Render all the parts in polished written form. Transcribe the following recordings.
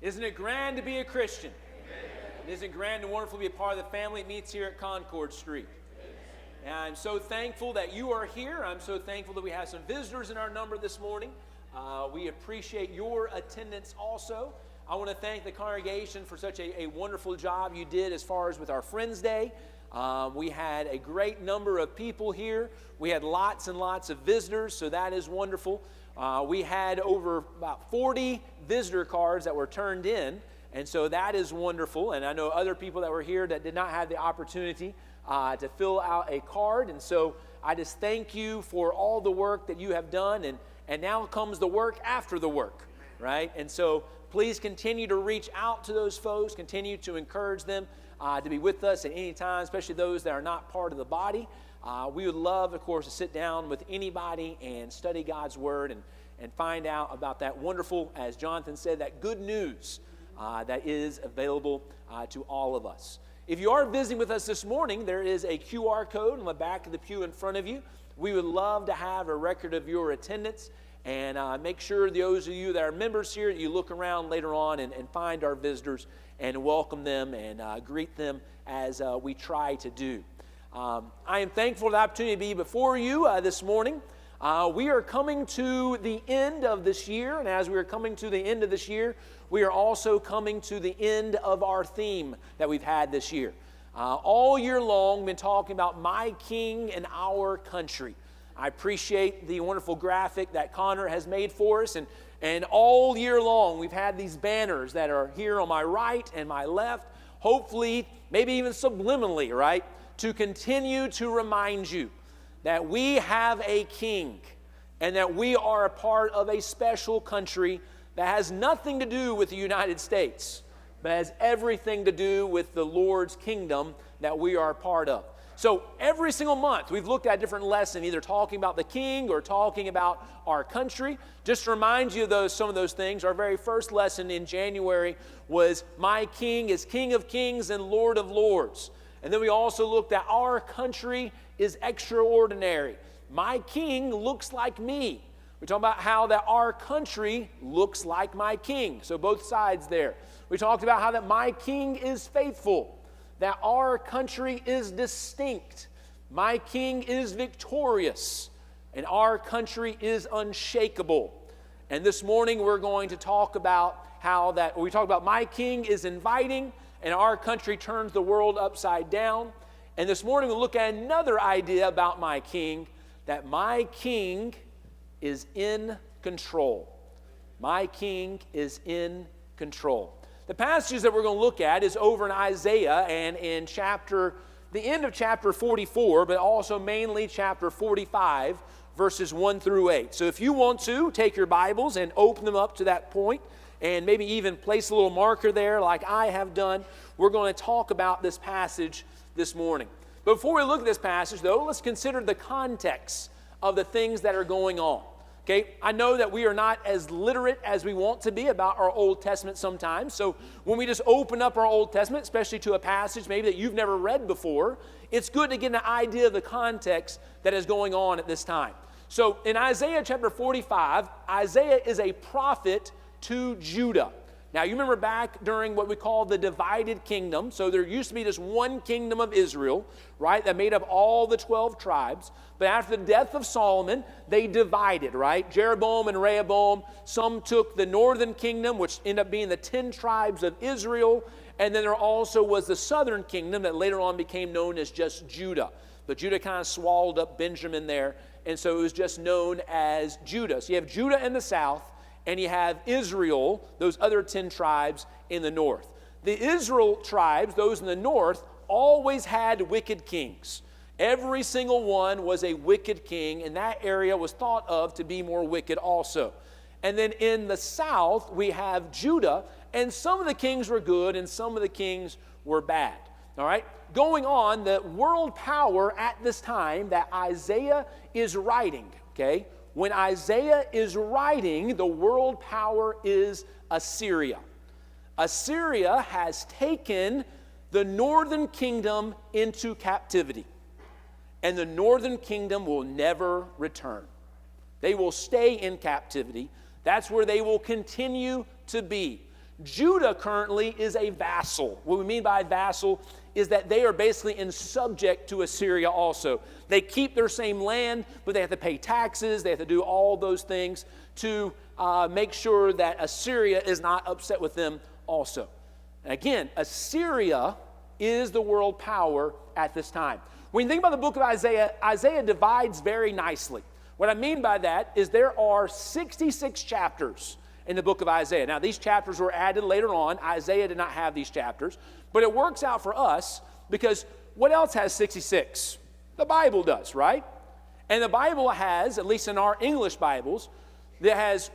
Isn't it grand to be a Christian? Amen. Isn't it grand and wonderful to be a part of the family that meets here at Concord Street? And I'm so thankful that you are here. I'm so thankful that we have some visitors in our number this morning. We appreciate your attendance also. I want to thank the congregation for such a wonderful job you did as far as with our Friends Day. We had a great number of people here. We had lots and lots of visitors, so that is wonderful. We had over about 40 visitor cards that were turned in, and so that is wonderful. And I know other people that were here that did not have the opportunity to fill out a card, and so I just thank you for all the work that you have done, and now comes the work after the work, right? And so please continue to reach out to those folks, continue to encourage them to be with us at any time, especially those that are not part of the body. We would love, of course, to sit down with anybody and study God's Word and find out about that wonderful, as Jonathan said, that good news that is available to all of us. If you are visiting with us this morning, there is a QR code on the back of the pew in front of you. We would love to have a record of your attendance, and make sure those of you that are members here, you look around later on and find our visitors and welcome them and greet them as we try to do. I am thankful for the opportunity to be before you this morning. We are coming to the end of this year, and as we are coming to the end of this year, we are also coming to the end of our theme that we've had this year. All year long, we've been talking about my King and our country. I appreciate the wonderful graphic that Connor has made for us, and all year long, we've had these banners that are here on my right and my left, hopefully, maybe even subliminally, right? To continue to remind you that we have a king and that we are a part of a special country that has nothing to do with the United States, but has everything to do with the Lord's kingdom that we are a part of. So every single month we've looked at a different lesson, either talking about the king or talking about our country. Just to remind you of some of those things, our very first lesson in January was my king is King of Kings and Lord of Lords. And then we also looked at our country is extraordinary. My king looks like me. We talked about how that our country looks like my king. So both sides there. We talked about how that my king is faithful, that our country is distinct. My king is victorious, and our country is unshakable. And this morning we're going to talk about how that we talk about my king is inviting, and our country turns the world upside down. And this morning we'll look at another idea about my king, that my king is in control. My king is in control. The passages that we're going to look at is over in Isaiah and in the end of chapter 44, but also mainly chapter 45, verses 1 through 8. So if you want to, take your Bibles and open them up to that point, and maybe even place a little marker there like I have done. We're going to talk about this passage this morning. But before we look at this passage, though, let's consider the context of the things that are going on. Okay, I know that we are not as literate as we want to be about our Old Testament sometimes. So when we just open up our Old Testament, especially to a passage maybe that you've never read before, it's good to get an idea of the context that is going on at this time. So in Isaiah chapter 45, Isaiah is a prophet to Judah. Now, you remember back during what we call the divided kingdom. So there used to be this one kingdom of Israel, right, that made up all the 12 tribes. But after the death of Solomon, they divided, right? Jeroboam and Rehoboam. Some took the northern kingdom, which ended up being the 10 tribes of Israel. And then there also was the southern kingdom that later on became known as just Judah. But Judah kind of swallowed up Benjamin there. And so it was just known as Judah. So you have Judah in the south, and you have Israel, those other 10 tribes in the north. The Israel tribes, those in the north, always had wicked kings. Every single one was a wicked king, and that area was thought of to be more wicked also. And then in the south, we have Judah, and some of the kings were good, and some of the kings were bad. All right? Going on, the world power at this time that Isaiah is writing, okay? When Isaiah is writing, the world power is Assyria. Assyria has taken the northern kingdom into captivity, and the northern kingdom will never return. They will stay in captivity. That's where they will continue to be. Judah currently is a vassal. What we mean by vassal is that they are basically in subject to Assyria also. They keep their same land, but they have to pay taxes. They have to do all those things to make sure that Assyria is not upset with them also. And again, Assyria is the world power at this time. When you think about the book of Isaiah, Isaiah divides very nicely. What I mean by that is there are 66 chapters in the book of Isaiah. Now, these chapters were added later on. Isaiah did not have these chapters. But it works out for us because what else has 66? The Bible does, right? And the Bible has, at least in our English Bibles, that has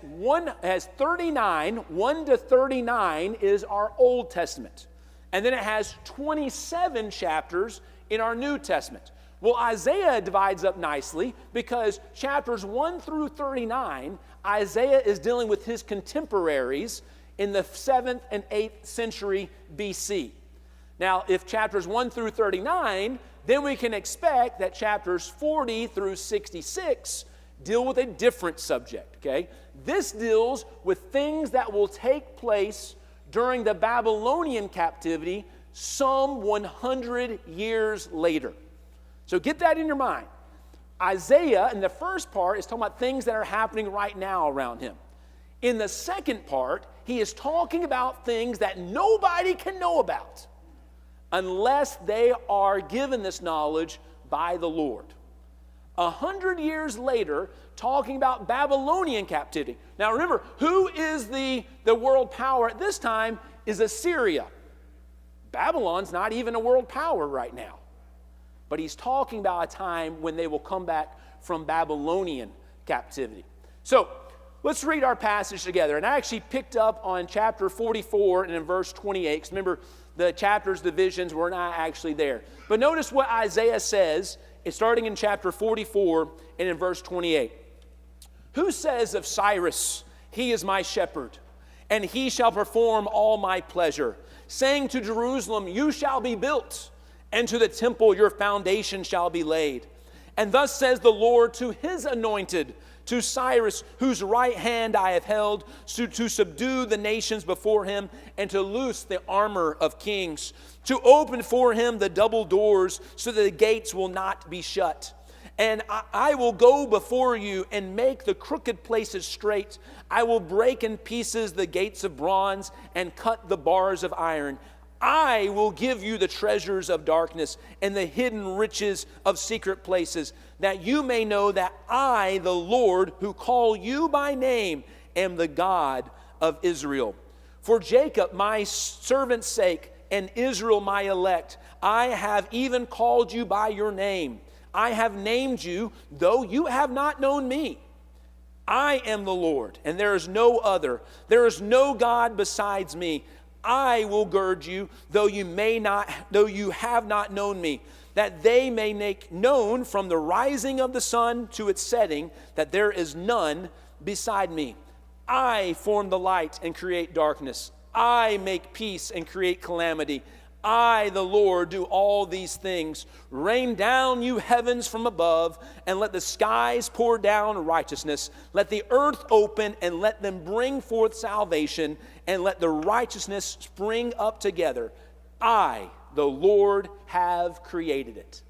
39, 1 to 39 is our Old Testament. And then it has 27 chapters in our New Testament. Well, Isaiah divides up nicely because chapters 1 through 39, Isaiah is dealing with his contemporaries in the 7th and 8th century BC. Now, if chapters 1 through 39, then we can expect that chapters 40 through 66 deal with a different subject, okay? This deals with things that will take place during the Babylonian captivity some 100 years later. So get that in your mind. Isaiah, in the first part, is talking about things that are happening right now around him. In the second part, he is talking about things that nobody can know about unless they are given this knowledge by the Lord. 100 years later, talking about Babylonian captivity. Now remember, who is the world power at this time is Assyria. Babylon's not even a world power right now. But he's talking about a time when they will come back from Babylonian captivity. So let's read our passage together. And I actually picked up on chapter 44 and in verse 28. Because remember, the chapter's divisions were not actually there. But notice what Isaiah says, starting in chapter 44 and in verse 28. Who says of Cyrus, he is my shepherd, and he shall perform all my pleasure, saying to Jerusalem, you shall be built, and to the temple your foundation shall be laid. And thus says the Lord to his anointed, to Cyrus, whose right hand I have held, to subdue the nations before him, and to loose the armor of kings, to open for him the double doors, so that the gates will not be shut. And I will go before you and make the crooked places straight. I will break in pieces the gates of bronze and cut the bars of iron. I will give you the treasures of darkness and the hidden riches of secret places, that you may know that I, the Lord, who call you by name, am the God of Israel. For Jacob, my servant's sake, and Israel, my elect, I have even called you by your name. I have named you, though you have not known me. I am the Lord, and there is no other. There is no God besides me. I will gird you, though you have not known me, that they may make known from the rising of the sun to its setting that there is none beside me. I form the light and create darkness. I make peace and create calamity. I, the Lord, do all these things. Rain down, you heavens from above, and let the skies pour down righteousness. Let the earth open, and let them bring forth salvation, and let the righteousness spring up together. I, the Lord, have created it.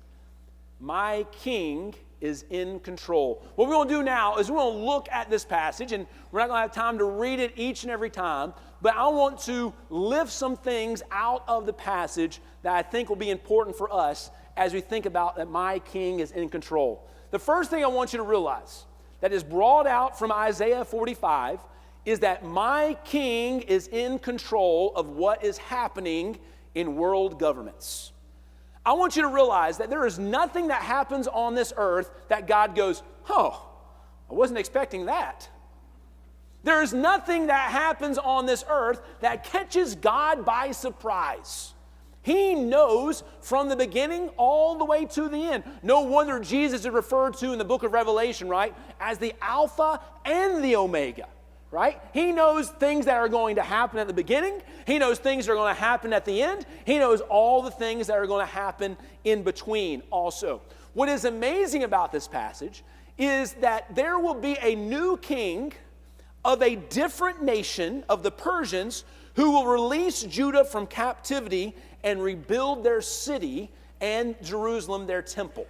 My King is in control. What we're going to do now is we're going to look at this passage, and we're not going to have time to read it each and every time, but I want to lift some things out of the passage that I think will be important for us as we think about that my King is in control. The first thing I want you to realize that is brought out from Isaiah 45 is that my King is in control of what is happening in world governments. I want you to realize that there is nothing that happens on this earth that God goes, oh, I wasn't expecting that. There is nothing that happens on this earth that catches God by surprise. He knows from the beginning all the way to the end. No wonder Jesus is referred to in the book of Revelation, right, as the Alpha and the Omega. Right? He knows things that are going to happen at the beginning. He knows things that are going to happen at the end. He knows all the things that are going to happen in between also. What is amazing about this passage is that there will be a new king of a different nation, of the Persians, who will release Judah from captivity and rebuild their city and Jerusalem, their temple.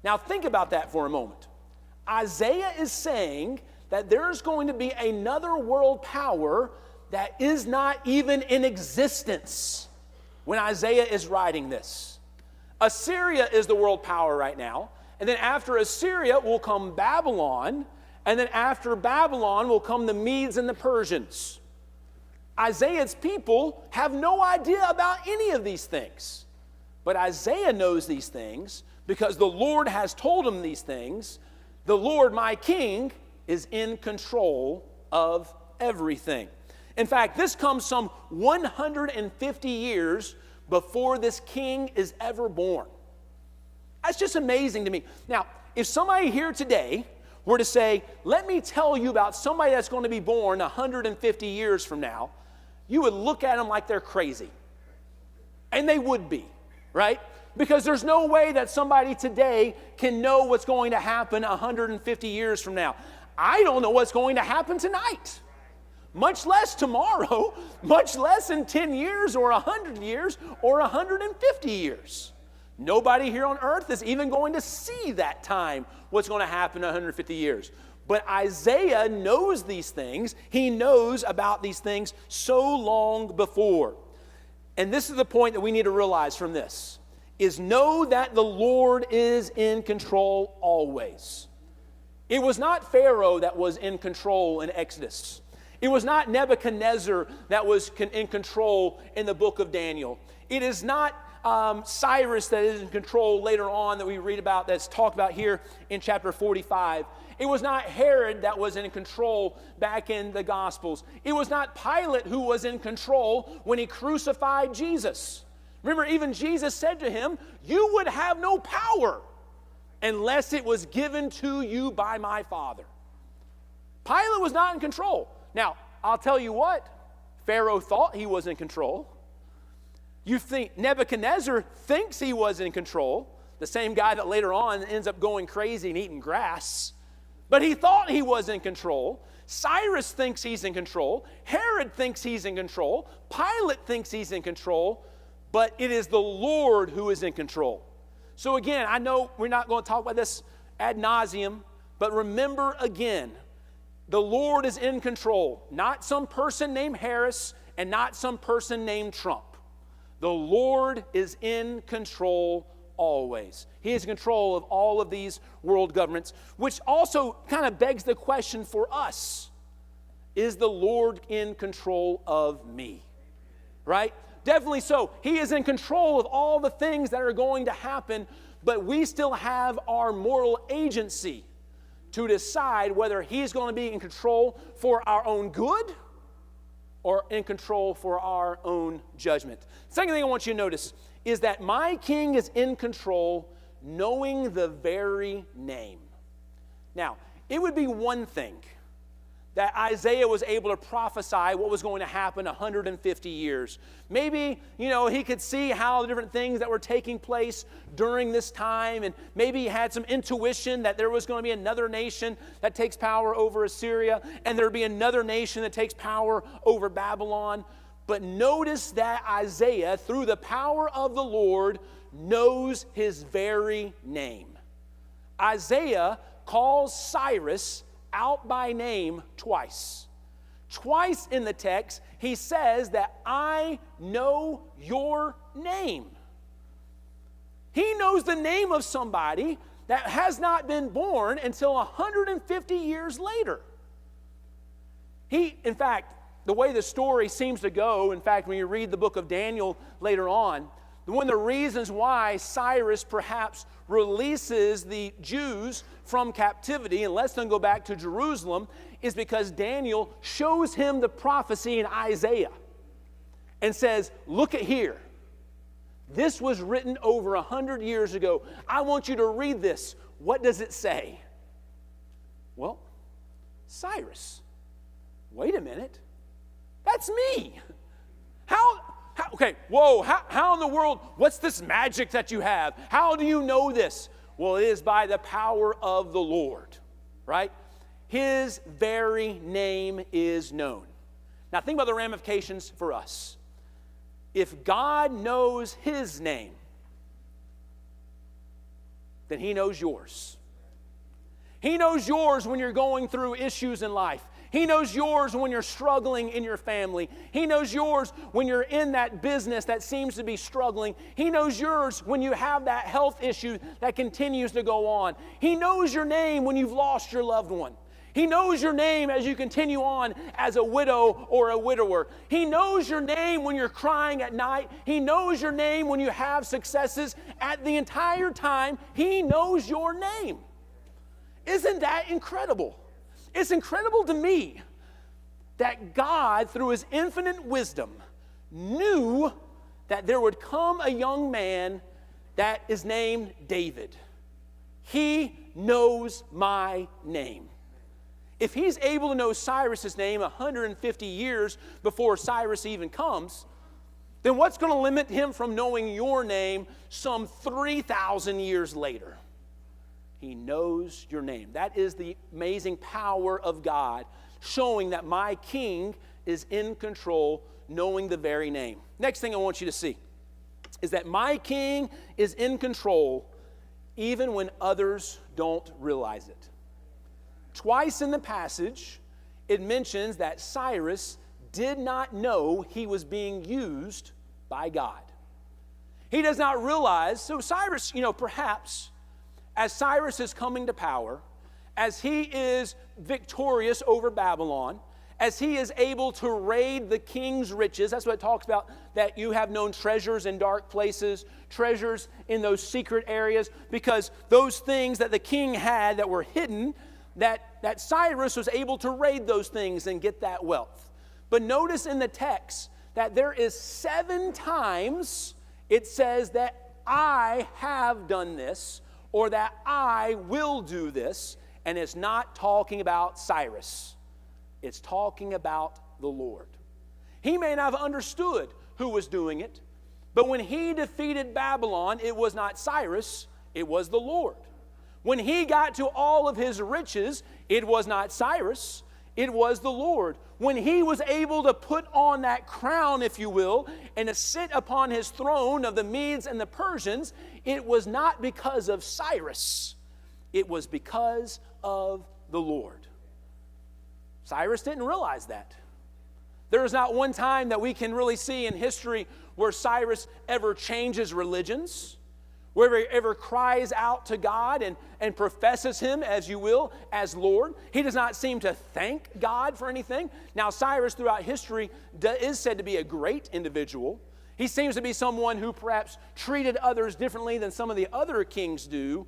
Now think about that for a moment. Isaiah is saying that there's going to be another world power that is not even in existence when Isaiah is writing this. Assyria is the world power right now, and then after Assyria will come Babylon, and then after Babylon will come the Medes and the Persians. Isaiah's people have no idea about any of these things. But Isaiah knows these things because the Lord has told him these things. The Lord, my king, is in control of everything. In fact, this comes some 150 years before this king is ever born. That's just amazing to me. Now, if somebody here today were to say, let me tell you about somebody that's going to be born 150 years from now, you would look at them like they're crazy. And they would be, right? Because there's no way that somebody today can know what's going to happen 150 years from now. I don't know what's going to happen tonight, much less tomorrow, much less in 10 years or 100 years or 150 years. Nobody here on earth is even going to see that time, what's going to happen in 150 years. But Isaiah knows these things. He knows about these things so long before. And this is the point that we need to realize from this, is know that the Lord is in control always. It was not Pharaoh that was in control in Exodus. It was not Nebuchadnezzar that was in control in the book of Daniel. It is not Cyrus that is in control later on that we read about, that's talked about here in chapter 45. It was not Herod that was in control back in the Gospels. It was not Pilate who was in control when he crucified Jesus. Remember, even Jesus said to him, you would have no power unless it was given to you by my Father. Pilate was not in control. Now, I'll tell you what, Pharaoh thought he was in control. You think Nebuchadnezzar thinks he was in control, the same guy that later on ends up going crazy and eating grass. But he thought he was in control. Cyrus thinks he's in control. Herod thinks he's in control. Pilate thinks he's in control. But it is the Lord who is in control. So again, I know we're not going to talk about this ad nauseum, but remember again, the Lord is in control. Not some person named Harris and not some person named Trump. The Lord is in control always. He is in control of all of these world governments, which also kind of begs the question for us. Is the Lord in control of me? Right? Definitely so. He is in control of all the things that are going to happen, but we still have our moral agency to decide whether He's going to be in control for our own good or in control for our own judgment. Second thing I want you to notice is that my king is in control knowing the very name. Now, it would be one thing that Isaiah was able to prophesy what was going to happen 150 years. Maybe, he could see how the different things that were taking place during this time, and maybe he had some intuition that there was going to be another nation that takes power over Assyria, and there would be another nation that takes power over Babylon. But notice that Isaiah, through the power of the Lord, knows his very name. Isaiah calls Cyrus out by name twice. Twice in the text, he says that I know your name. He knows the name of somebody that has not been born until 150 years later. In fact, the way the story seems to go, in fact, when you read the book of Daniel later on, one of the reasons why Cyrus perhaps releases the Jews from captivity and lets them go back to Jerusalem is because Daniel shows him the prophecy in Isaiah and says, look at here. This was written over 100 years ago. I want you to read this. What does it say? Well, Cyrus. Wait a minute. That's me. How in the world, what's this magic that you have? How do you know this? Well, it is by the power of the Lord, right? His very name is known. Now think about the ramifications for us. If God knows his name, then he knows yours. He knows yours when you're going through issues in life. He knows yours when you're struggling in your family. He knows yours when you're in that business that seems to be struggling. He knows yours when you have that health issue that continues to go on. He knows your name when you've lost your loved one. He knows your name as you continue on as a widow or a widower. He knows your name when you're crying at night. He knows your name when you have successes. At the entire time, he knows your name. Isn't that incredible? It's incredible to me that God, through his infinite wisdom, knew that there would come a young man that is named David. He knows my name. If he's able to know Cyrus's name 150 years before Cyrus even comes, then what's going to limit him from knowing your name some 3,000 years later? He knows your name. That is the amazing power of God, showing that my King is in control, knowing the very name. Next thing I want you to see is that my King is in control even when others don't realize it. Twice in the passage, it mentions that Cyrus did not know he was being used by God. He does not realize, so Cyrus, perhaps, as Cyrus is coming to power, as he is victorious over Babylon, as he is able to raid the king's riches, that's what it talks about, that you have known treasures in dark places, treasures in those secret areas, because those things that the king had that were hidden, that Cyrus was able to raid those things and get that wealth. But notice in the text that there is 7 times it says that I have done this, or that I will do this, and it's not talking about Cyrus. It's talking about the Lord. He may not have understood who was doing it, but when he defeated Babylon, it was not Cyrus, it was the Lord. When he got to all of his riches, it was not Cyrus, it was the Lord. When he was able to put on that crown, if you will, and to sit upon his throne of the Medes and the Persians, it was not because of Cyrus. It was because of the Lord. Cyrus didn't realize that. There is not one time that we can really see in history where Cyrus ever changes religions, where he ever cries out to God and professes him, as you will, as Lord. He does not seem to thank God for anything. Now, Cyrus throughout history is said to be a great individual. He seems to be someone who perhaps treated others differently than some of the other kings do,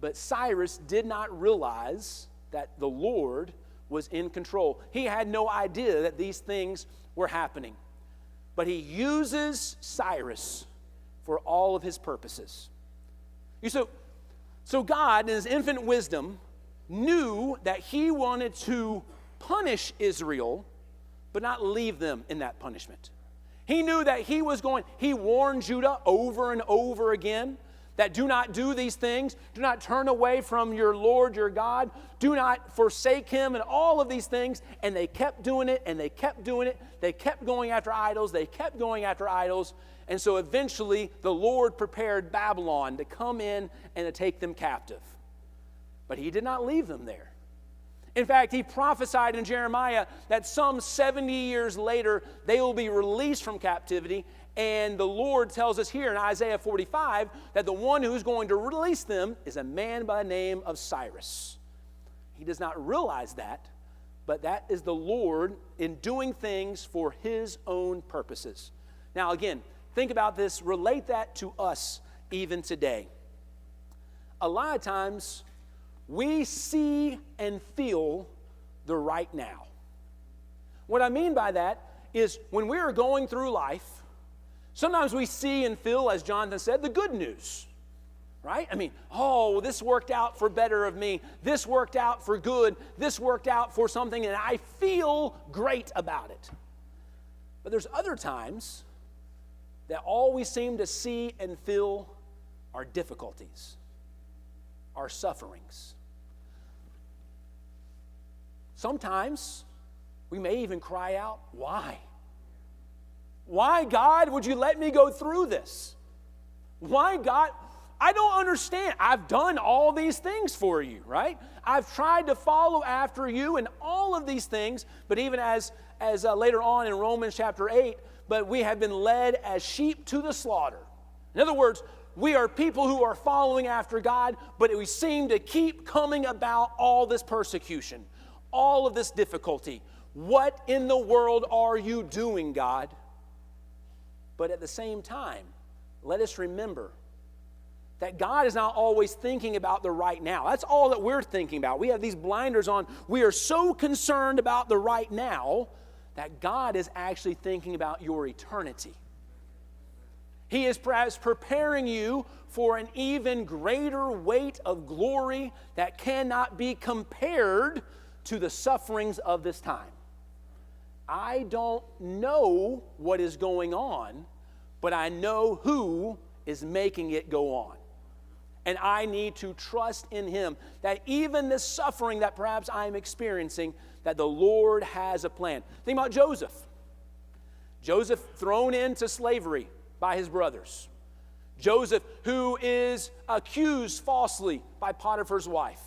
but Cyrus did not realize that the Lord was in control. He had no idea that these things were happening. But he uses Cyrus for all of his purposes. So God, in his infinite wisdom, knew that he wanted to punish Israel, but not leave them in that punishment. He knew that he warned Judah over and over again that do not do these things, do not turn away from your Lord, your God, do not forsake him, and all of these things. And they kept doing it, and they kept doing it. They kept going after idols, they kept going after idols. And so eventually the Lord prepared Babylon to come in and to take them captive. But he did not leave them there. In fact, he prophesied in Jeremiah that some 70 years later they will be released from captivity. And the Lord tells us here in Isaiah 45 that the one who's going to release them is a man by the name of Cyrus. He does not realize that, but that is the Lord in doing things for his own purposes. Now again, think about this, relate that to us even today. A lot of times we see and feel the right now. What I mean by that is when we are going through life, sometimes we see and feel, as Jonathan said, the good news, right? I mean, oh, this worked out for better of me. This worked out for good. This worked out for something, and I feel great about it. But there's other times that all we seem to see and feel are difficulties, are sufferings. Sometimes we may even cry out, why? Why, God, would you let me go through this? Why, God? I don't understand. I've done all these things for you, right? I've tried to follow after you in all of these things, but even as later on in Romans chapter 8, but we have been led as sheep to the slaughter. In other words, we are people who are following after God, but we seem to keep coming about all this persecution, all of this difficulty. What in the world are you doing, God? But at the same time, let us remember that God is not always thinking about the right now. That's all that we're thinking about. We have these blinders on. We are so concerned about the right now that God is actually thinking about your eternity. He is perhaps preparing you for an even greater weight of glory that cannot be compared to the sufferings of this time. I don't know what is going on, but I know who is making it go on. And I need to trust in Him that even this suffering that perhaps I'm experiencing, that the Lord has a plan. Think about Joseph. Joseph thrown into slavery by his brothers. Joseph, who is accused falsely by Potiphar's wife.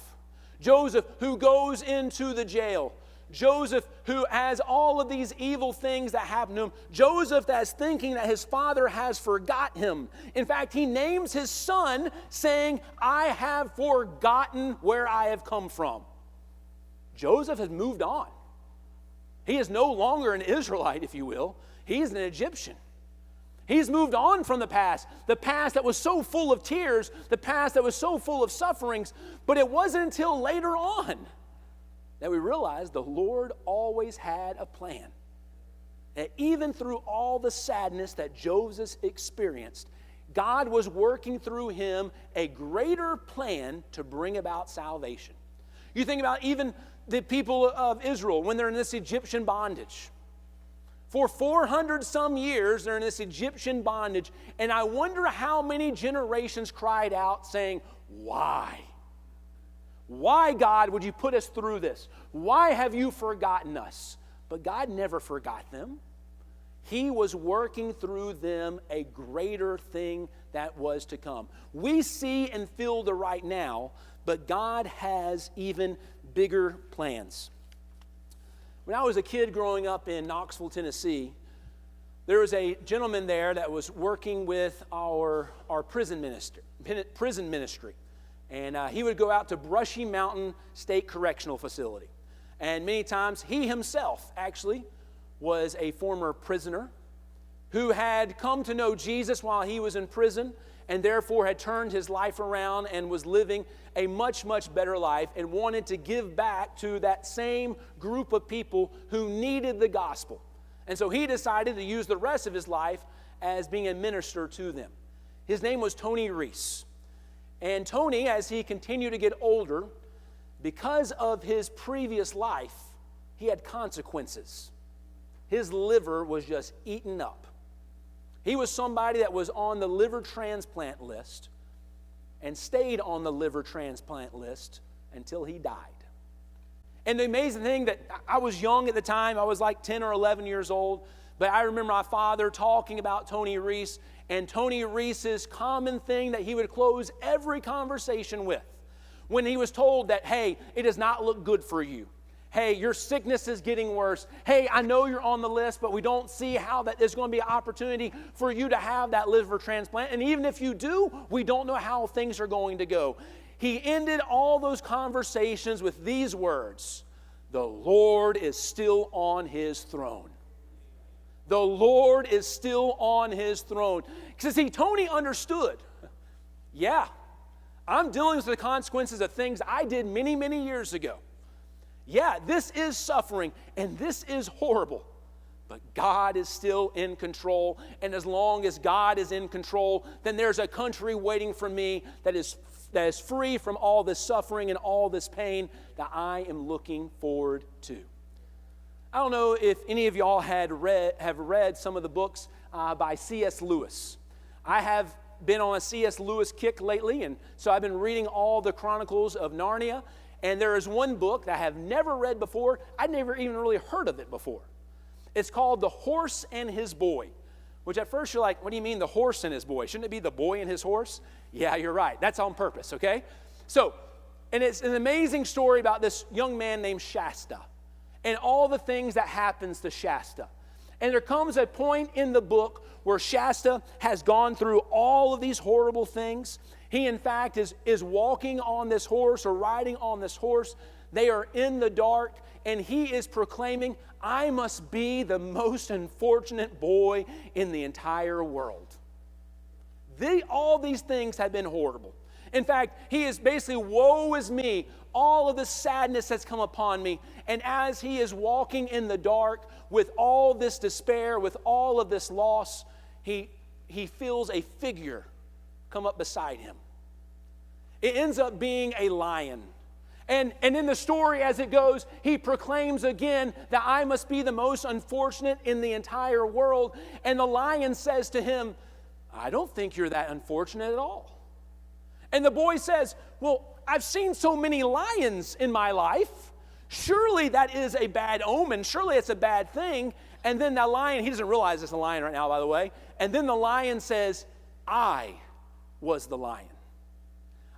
Joseph, who goes into the jail. Joseph, who has all of these evil things that happen to him. Joseph, that's thinking that his father has forgot him. In fact, he names his son saying, I have forgotten where I have come from. Joseph has moved on. He is no longer an Israelite, if you will. He's an Egyptian. He's moved on from the past that was so full of tears, the past that was so full of sufferings. But it wasn't until later on that we realized the Lord always had a plan. That even through all the sadness that Joseph experienced, God was working through him a greater plan to bring about salvation. You think about even the people of Israel when they're in this Egyptian bondage. For 400 some years, they're in this Egyptian bondage, and I wonder how many generations cried out saying, why? Why, God, would you put us through this? Why have you forgotten us? But God never forgot them. He was working through them a greater thing that was to come. We see and feel the right now, but God has even bigger plans. When I was a kid growing up in Knoxville, Tennessee, there was a gentleman there that was working with our prison ministry. And he would go out to Brushy Mountain State Correctional Facility. And many times he himself actually was a former prisoner who had come to know Jesus while he was in prison and therefore had turned his life around and was living a much, much better life and wanted to give back to that same group of people who needed the gospel. And so he decided to use the rest of his life as being a minister to them. His name was Tony Reese. And Tony, as he continued to get older, because of his previous life, he had consequences. His liver was just eaten up. He was somebody that was on the liver transplant list and stayed on the liver transplant list until he died. And the amazing thing that I was young at the time, I was like 10 or 11 years old, but I remember my father talking about Tony Reese, and Tony Reese's common thing that he would close every conversation with when he was told that, hey, it does not look good for you. Hey, your sickness is getting worse. Hey, I know you're on the list, but we don't see how that there's going to be an opportunity for you to have that liver transplant. And even if you do, we don't know how things are going to go. He ended all those conversations with these words: the Lord is still on His throne. The Lord is still on His throne. Because see, Tony understood. Yeah, I'm dealing with the consequences of things I did many, many years ago. Yeah, this is suffering, and this is horrible. But God is still in control, and as long as God is in control, then there's a country waiting for me that is free from all this suffering and all this pain that I am looking forward to. I don't know if any of y'all have read some of the books by C.S. Lewis. I have been on a C.S. Lewis kick lately, and so I've been reading all the Chronicles of Narnia. And there is one book that I have never read before. I'd never even really heard of it before. It's called The Horse and His Boy, which at first you're like, what do you mean the horse and his boy? Shouldn't it be the boy and his horse? Yeah, you're right. That's on purpose, okay? So, and it's an amazing story about this young man named Shasta and all the things that happens to Shasta. And there comes a point in the book where Shasta has gone through all of these horrible things. He, in fact, is walking on this horse or riding on this horse. They are in the dark, and he is proclaiming, I must be the most unfortunate boy in the entire world. All these things have been horrible. In fact, he is basically, woe is me, all of the sadness that's come upon me. And as he is walking in the dark with all this despair, with all of this loss, he feels a figure come up beside him. It ends up being a lion. And in the story as it goes, he proclaims again that I must be the most unfortunate in the entire world. And the lion says to him, I don't think you're that unfortunate at all. And the boy says, well, I've seen so many lions in my life. Surely that is a bad omen. Surely it's a bad thing. And then that lion, he doesn't realize it's a lion right now, by the way. And then the lion says, I was the lion.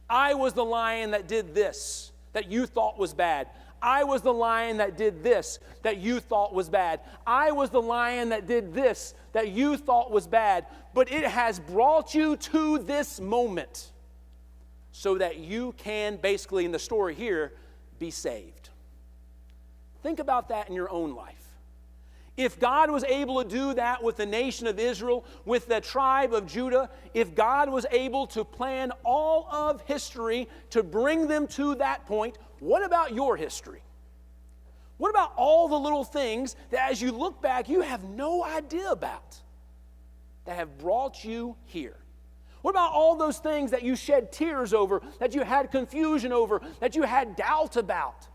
I was the lion that did this, that you thought was bad. I was the lion that did this, that you thought was bad. I was the lion that did this, that you thought was bad. But it has brought you to this moment so that you can, basically in the story here, be saved. Think about that in your own life. If God was able to do that with the nation of Israel, with the tribe of Judah, if God was able to plan all of history to bring them to that point, what about your history? What about all the little things that as you look back, you have no idea about that have brought you here? What about all those things that you shed tears over, that you had confusion over, that you had doubt about?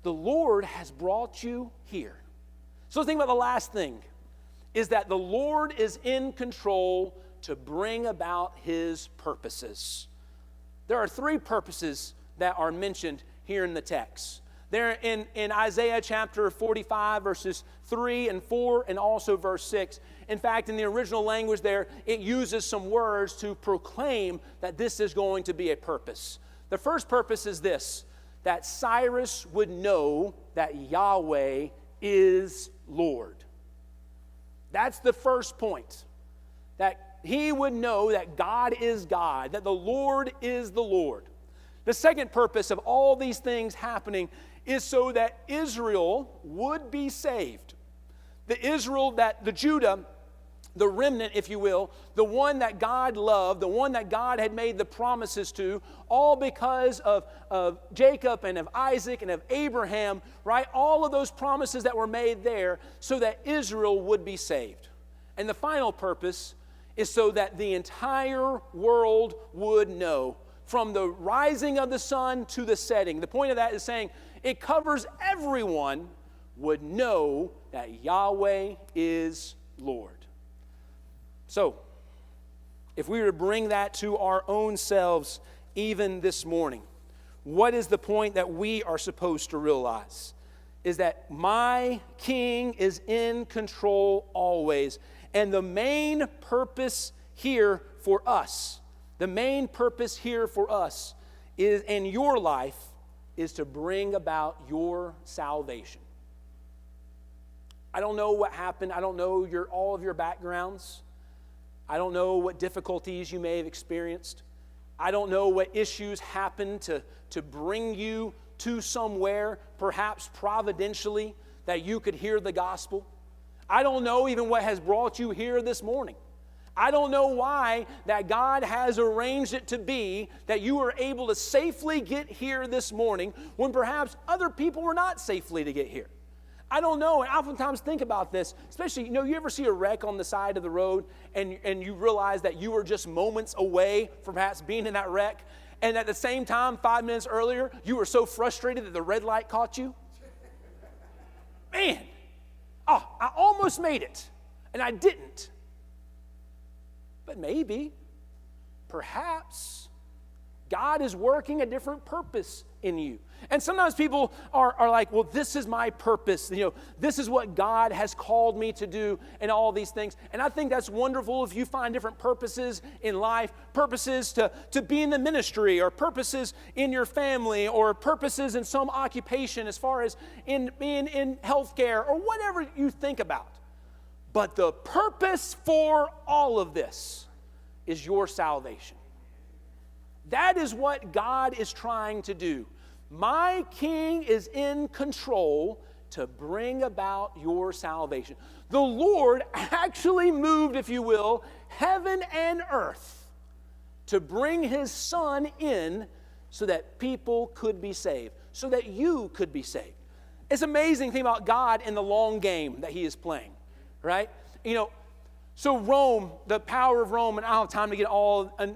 The Lord has brought you here. So think about the last thing, is that the Lord is in control to bring about His purposes. There are three purposes that are mentioned here in the text. They're in Isaiah chapter 45, verses 3 and 4, and also verse 6. In fact, in the original language there, it uses some words to proclaim that this is going to be a purpose. The first purpose is this, that Cyrus would know that Yahweh is Lord. That's the first point. That he would know that God is God, that the Lord is the Lord. The second purpose of all these things happening is so that Israel would be saved. The Judah, the remnant, if you will, the one that God loved, the one that God had made the promises to, all because of Jacob and of Isaac and of Abraham, right? All of those promises that were made there so that Israel would be saved. And the final purpose is so that the entire world would know, from the rising of the sun to the setting. The point of that is saying it covers everyone would know that Yahweh is Lord. So, if we were to bring that to our own selves even this morning, what is the point that we are supposed to realize? Is that my King is in control always. And the main purpose here for us, is in your life is to bring about your salvation. I don't know what happened. I don't know all of your backgrounds. I don't know what difficulties you may have experienced. I don't know what issues happened to bring you to somewhere, perhaps providentially, that you could hear the gospel. I don't know even what has brought you here this morning. I don't know why that God has arranged it to be that you are able to safely get here this morning when perhaps other people were not safely to get here. I don't know, and I oftentimes think about this, especially, you ever see a wreck on the side of the road and you realize that you were just moments away from perhaps being in that wreck, and at the same time, 5 minutes earlier, you were so frustrated that the red light caught you? Man, I almost made it, and I didn't. But maybe, perhaps, God is working a different purpose in you. And sometimes people are like, well, this is my purpose. This is what God has called me to do and all these things. And I think that's wonderful if you find different purposes in life, purposes to be in the ministry, or purposes in your family, or purposes in some occupation as far as in being in healthcare, or whatever you think about. But the purpose for all of this is your salvation. That is what God is trying to do. My King is in control to bring about your salvation. The Lord actually moved, if you will, heaven and earth to bring His Son in so that people could be saved, so that you could be saved. It's an amazing thing about God in the long game that He is playing, right? So Rome, the power of Rome, and I don't have time to get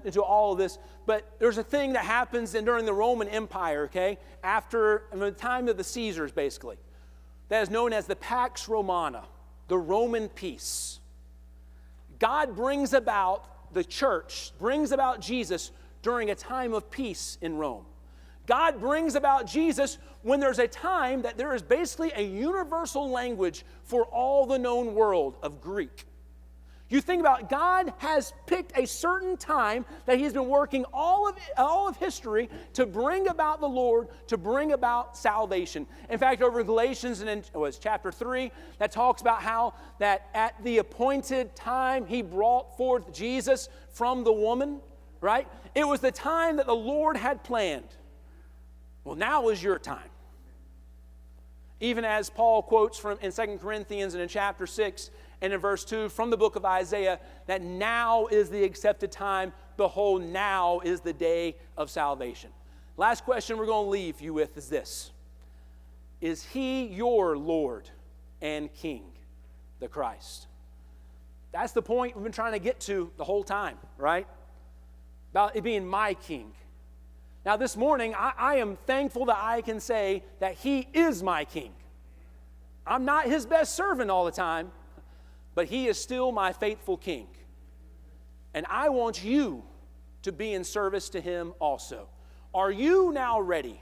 into all of this, but there's a thing that happens during the Roman Empire, okay, after the time of the Caesars, basically, that is known as the Pax Romana, the Roman peace. God brings about the church, brings about Jesus during a time of peace in Rome. God brings about Jesus when there's a time that there is basically a universal language for all the known world of Greek. You think about, God has picked a certain time that He's been working all of history to bring about the Lord, to bring about salvation. In fact, over in Galatians, and it was chapter 3, that talks about how that at the appointed time He brought forth Jesus from the woman, right? It was the time that the Lord had planned. Well, now is your time. Even as Paul quotes from in 2 Corinthians and in chapter 6 and in verse 2 from the book of Isaiah, that now is the accepted time. Behold, now is the day of salvation. Last question we're going to leave you with is this. Is He your Lord and King, the Christ? That's the point we've been trying to get to the whole time, right? About it being my King. Now this morning, I am thankful that I can say that He is my King. I'm not His best servant all the time, but He is still my faithful King. And I want you to be in service to Him also. Are you now ready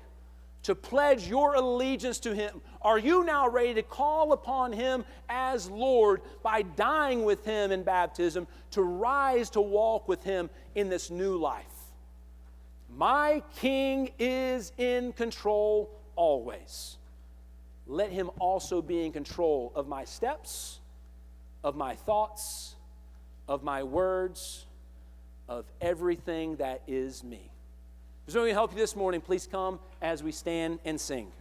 to pledge your allegiance to Him? Are you now ready to call upon Him as Lord by dying with Him in baptism, to rise to walk with Him in this new life? My King is in control always. Let Him also be in control of my steps, of my thoughts, of my words, of everything that is me. If there's anything to help you this morning, please come as we stand and sing.